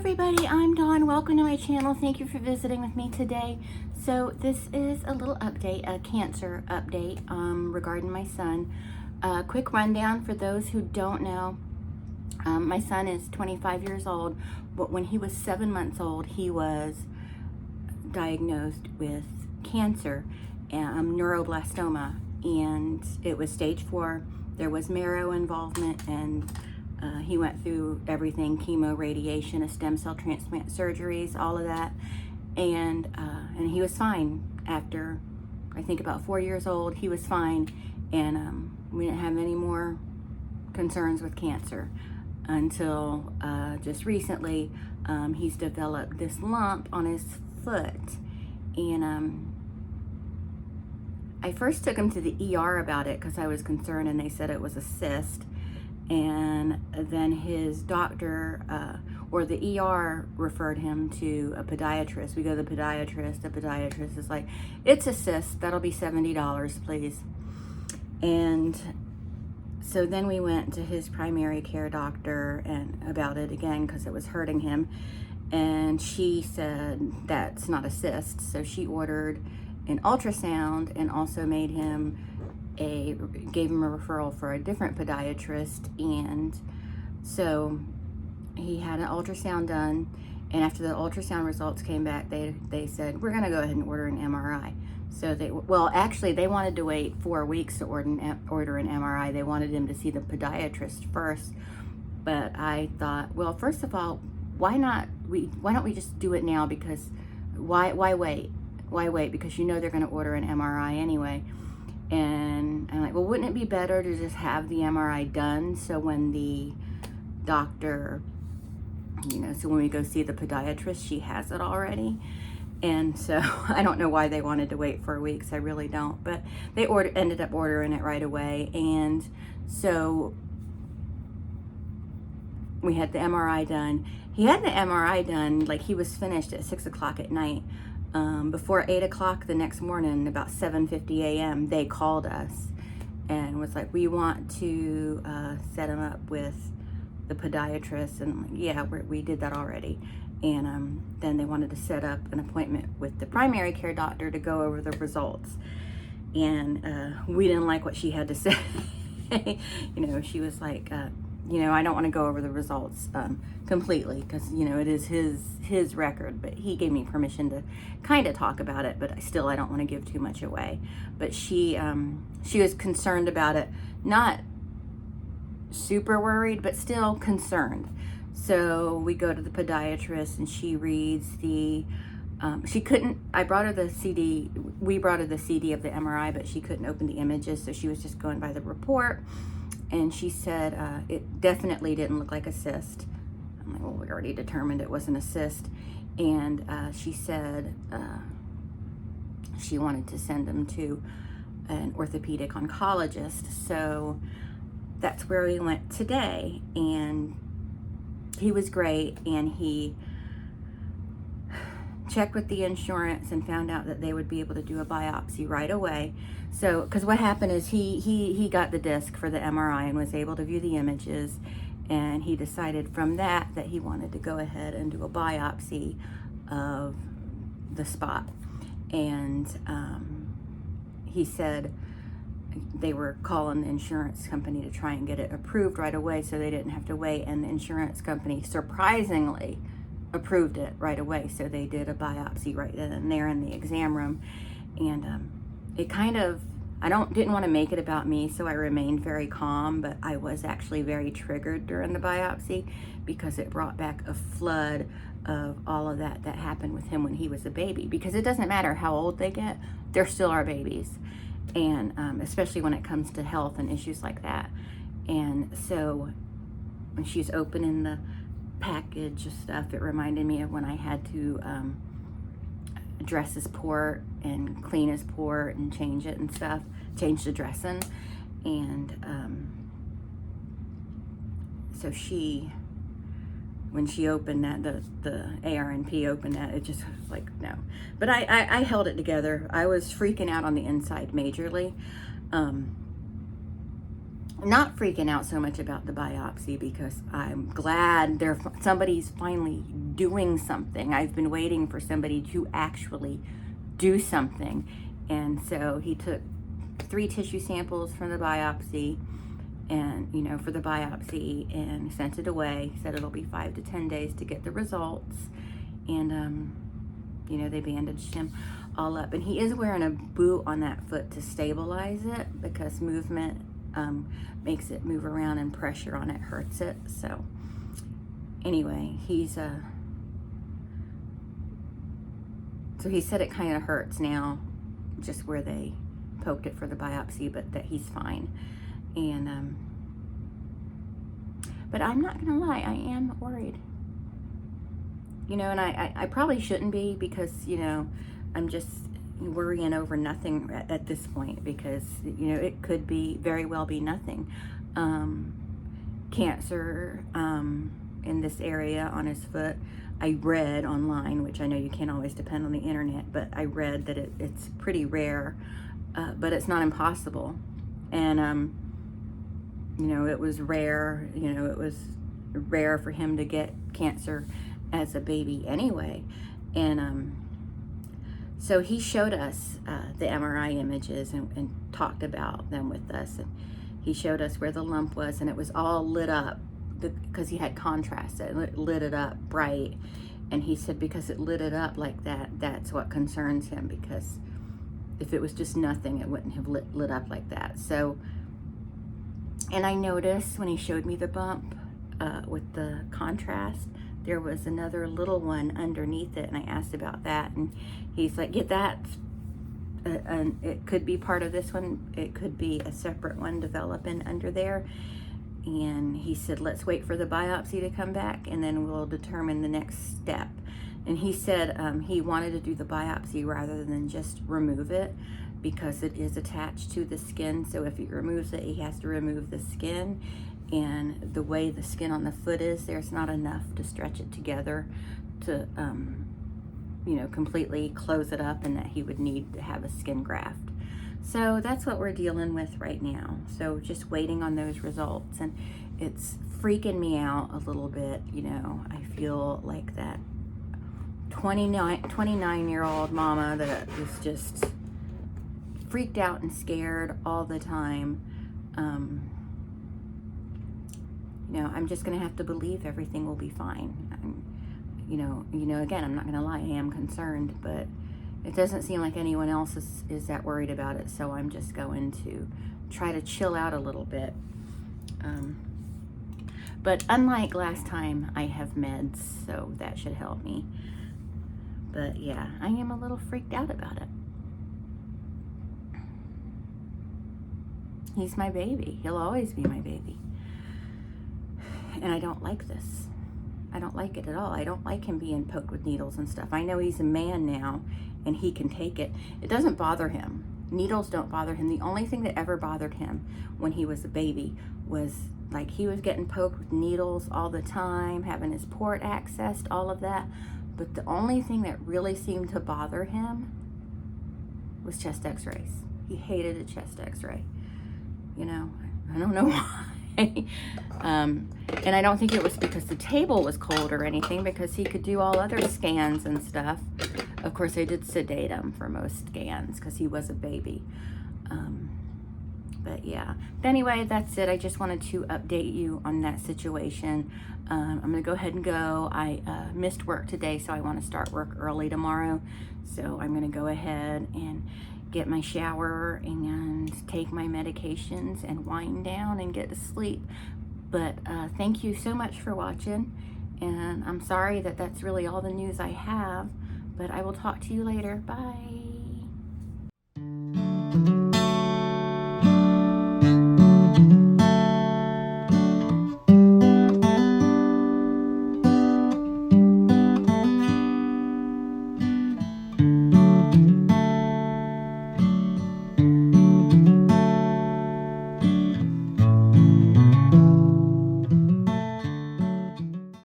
everybody, I'm Dawn. Welcome to my channel. Thank you for visiting with me today. So this is a little update, a cancer update regarding my son. Quick rundown for those who don't know. My son is 25 years old, but when he was 7 months old, he was diagnosed with cancer, neuroblastoma, and it was stage 4. There was marrow involvement, and he went through everything: chemo, radiation, a stem cell transplant, surgeries, all of that, and he was fine after, I think, about 4 years old. He was fine, and we didn't have any more concerns with cancer until just recently. He's developed this lump on his foot, and I first took him to the ER about it because I was concerned, and they said it was a cyst. And then his doctor, or the ER, referred him to a podiatrist. We go to the podiatrist is like, it's a cyst, that'll be $70, please. And so then we went to his primary care doctor and about it again because it was hurting him. And she said that's not a cyst. So she ordered an ultrasound and also gave him a referral for a different podiatrist. And so he had an ultrasound done, and after the ultrasound results came back, they said, we're going to go ahead and order an MRI. So they wanted to wait 4 weeks to order an MRI. They wanted him to see the podiatrist first, but I thought, well, first of all, why don't we just do it now? Because why wait? Because they're going to order an MRI anyway. And I'm like, well, wouldn't it be better to just have the MRI done, so when the doctor, so when we go see the podiatrist, she has it already? And so I don't know why they wanted to wait 4 weeks. I really don't. But they ended up ordering it right away. And so we had the MRI done. He had the MRI done, like, he was finished at 6 o'clock at night. Before 8 o'clock the next morning, about 7:50 a.m., they called us and was like, we want to set him up with the podiatrist. And I'm like, yeah, we did that already. And then they wanted to set up an appointment with the primary care doctor to go over the results. And we didn't like what she had to say. She was like, I don't want to go over the results completely because, it is his record, but he gave me permission to kind of talk about it, but I don't want to give too much away. But she was concerned about it, not super worried, but still concerned. So we go to the podiatrist, and she reads I brought her the CD, we brought her the CD of the MRI, but she couldn't open the images, so she was just going by the report. And she said it definitely didn't look like a cyst. I'm like, well, we already determined it wasn't a cyst. And she said she wanted to send him to an orthopedic oncologist. So that's where we went today. And he was great. And he checked with the insurance and found out that they would be able to do a biopsy right away. So, because what happened is he got the disc for the MRI and was able to view the images, and he decided from that he wanted to go ahead and do a biopsy of the spot. And he said they were calling the insurance company to try and get it approved right away so they didn't have to wait, and the insurance company surprisingly approved it right away. So they did a biopsy right then and there in the exam room. And it kind of, didn't want to make it about me, so I remained very calm, but I was actually very triggered during the biopsy because it brought back a flood of all of that happened with him when he was a baby. Because it doesn't matter how old they get, they're still our babies. And especially when it comes to health and issues like that. And so when she's opening the package of stuff, it reminded me of when I had to dress his port and clean his port and change it and stuff, change the dressing. And so when she opened that, the ARNP opened that, it just was like, no. But I held it together. I was freaking out on the inside majorly. Not freaking out so much about the biopsy because I'm glad somebody's finally doing something. I've been waiting for somebody to actually do something. And so he took 3 tissue samples from the biopsy and, you know, for the biopsy, and sent it away. He said it'll be 5 to 10 days to get the results. And, you know, they bandaged him all up. And he is wearing a boot on that foot to stabilize it, because movement makes it move around and pressure on it hurts it. So anyway, so he said it kind of hurts now, just where they poked it for the biopsy, but that he's fine. And but I'm not gonna lie, I am worried, you know. And I probably shouldn't be, because, you know, I'm just worrying over nothing at this point, because, you know, it could very well be nothing. Cancer in this area on his foot. I read online, which I know you can't always depend on the internet, but I read that it's pretty rare, but it's not impossible. And you know, it was rare, you know, it was rare for him to get cancer as a baby anyway. And so he showed us the MRI images and talked about them with us. And he showed us where the lump was, and it was all lit up because he had contrast. It lit it up bright. And he said because it lit it up like that, that's what concerns him, because if it was just nothing, it wouldn't have lit up like that. So, and I noticed when he showed me the bump with the contrast, there was another little one underneath it, and I asked about that, and he's like, yeah, that's it could be part of this one, it could be a separate one developing under there. And he said, let's wait for the biopsy to come back, and then we'll determine the next step. And he said he wanted to do the biopsy rather than just remove it, because it is attached to the skin. So if he removes it, he has to remove the skin. And the way the skin on the foot is, there's not enough to stretch it together to, you know, completely close it up, and that he would need to have a skin graft. So that's what we're dealing with right now. So just waiting on those results, and it's freaking me out a little bit. You know, I feel like that 29-year-old mama that is just freaked out and scared all the time. You know, I'm just gonna have to believe everything will be fine. You know, again, I'm not gonna lie, I am concerned, but it doesn't seem like anyone else is that worried about it. So I'm just going to try to chill out a little bit. But unlike last time, I have meds, so that should help me. But yeah, I am a little freaked out about it. He's my baby. He'll always be my baby. And I don't like this. I don't like it at all. I don't like him being poked with needles and stuff. I know he's a man now and he can take it. It doesn't bother him. Needles don't bother him. The only thing that ever bothered him when he was a baby was like he was getting poked with needles all the time, having his port accessed, all of that. But the only thing that really seemed to bother him was chest x-rays. He hated a chest x-ray. You know, I don't know why. And I don't think it was because the table was cold or anything, because he could do all other scans and stuff. Of course, they did sedate him for most scans because he was a baby. But yeah. But anyway, that's it. I just wanted to update you on that situation. I'm going to go ahead and go. I missed work today, so I want to start work early tomorrow. So I'm going to go ahead and get my shower and take my medications and wind down and get to sleep. But thank you so much for watching. And I'm sorry that that's really all the news I have. But I will talk to you later. Bye.